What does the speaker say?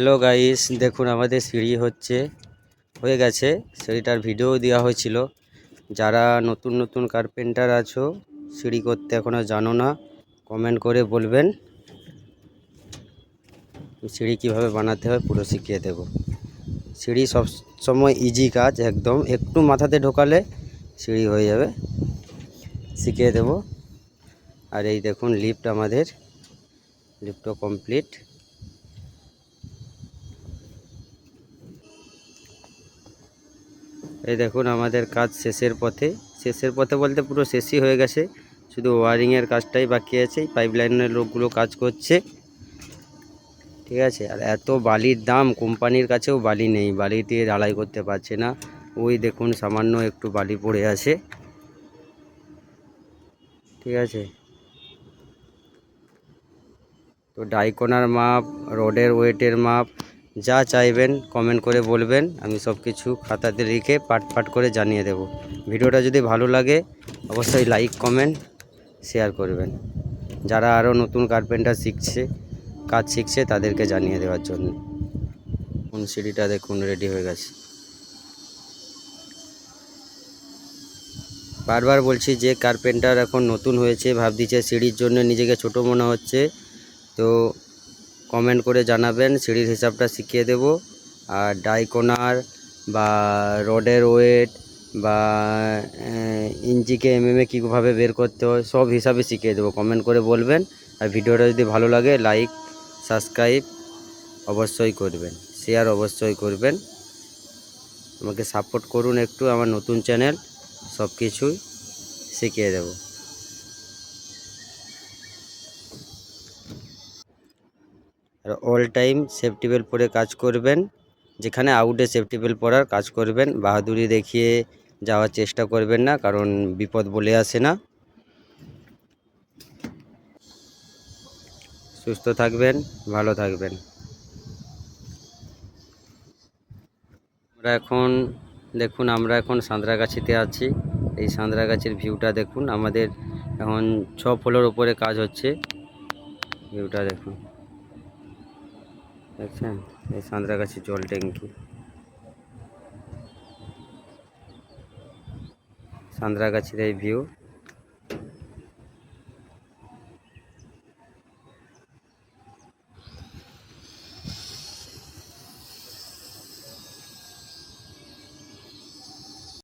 Hello guys, দেখুন আমাদের সিঁড়ি হয়ে গেছে। সিঁড়িটার ভিডিও দেওয়া হয়েছিল। যারা নতুন নতুন কার্পেন্টার আছো, সিঁড়ি করতে এখনও জানো না, কমেন্ট করে বলবেন। সিঁড়ি কীভাবে বানাতে হয় পুরো শিখিয়ে দেব। সিঁড়ি সব সময় ইজি কাজ, একদম একটু মাথাতে ঢোকালে সিঁড়ি হয়ে যাবে, শিখিয়ে দেব। আর এই দেখুন লিফট, আমাদের লিফটও কমপ্লিট। এই দেখুন আমাদের কাজ শেষের পথে বলতে পুরো শেষই হয়ে গেছে, শুধু ওয়ারিংয়ের কাজটাই বাকি আছে। পাইপ লাইনের লোকগুলো কাজ করছে, ঠিক আছে। আর এত বালির দাম, কোম্পানির কাছেও বালি নেই, বালি দিয়ে ঢালাই করতে পারছে না। ওই দেখুন সামান্য একটু বালি পড়ে আছে, ঠিক আছে। তো ডাইকোনার মাপ, রডের ওয়েটের মাপ যা চাইবেন কমেন্ট করে বলবেন, আমি সব কিছু খাতাতে লিখে পাট করে জানিয়ে দেব। ভিডিওটা যদি ভালো লাগে অবশ্যই লাইক, কমেন্ট, শেয়ার করবেন। যারা আরও নতুন কার্পেন্টার কাজ শিখছে তাদেরকে জানিয়ে দেওয়ার জন্য। কোন সিঁড়িটা দেখুন রেডি হয়ে গেছে। বারবার বলছি যে কার্পেন্টার এখন নতুন হয়েছে, ভাবদিছে সিঁড়ির জন্য নিজেকে ছোট মনে হচ্ছে, তো কমেন্ট করে জানাবেন, সিঁড়ির হিসাবটা শিখিয়ে দেব। আর ডাইকোনার বা রডের ওয়েট বা ইঞ্চিকে এমএমে কীভাবে বের করতে হয় সব হিসাবে শিখিয়ে দেবো, কমেন্ট করে বলবেন। আর ভিডিওটা যদি ভালো লাগে লাইক, সাবস্ক্রাইব অবশ্যই করবেন, শেয়ার অবশ্যই করবেন। আমাকে সাপোর্ট করুন একটু, আমার নতুন চ্যানেল, সব কিছুই শিখিয়ে দেব। আর অল টাইম সেফটি বেল্ট পরে কাজ করবেন, যেখানে আউটে সেফটি বেল্ট পরার কাজ করবেন। বাহাদুরি দেখিয়ে যাওয়ার চেষ্টা করবেন না, কারণ বিপদ বলে আসে না। সুস্থ থাকবেন, ভালো থাকবেন। আমরা এখন সাঁতরাগাছিতে আছি। এই সাঁতরাগাছির ভিউটা দেখুন। আমাদের এখন 6 ফ্লোর উপরে কাজ হচ্ছে, ভিউটা দেখুন, দেখছেন? এই সাঁতরাগাছি জল ট্যাঙ্কি, সাঁতরাগাছির এই ভিউ।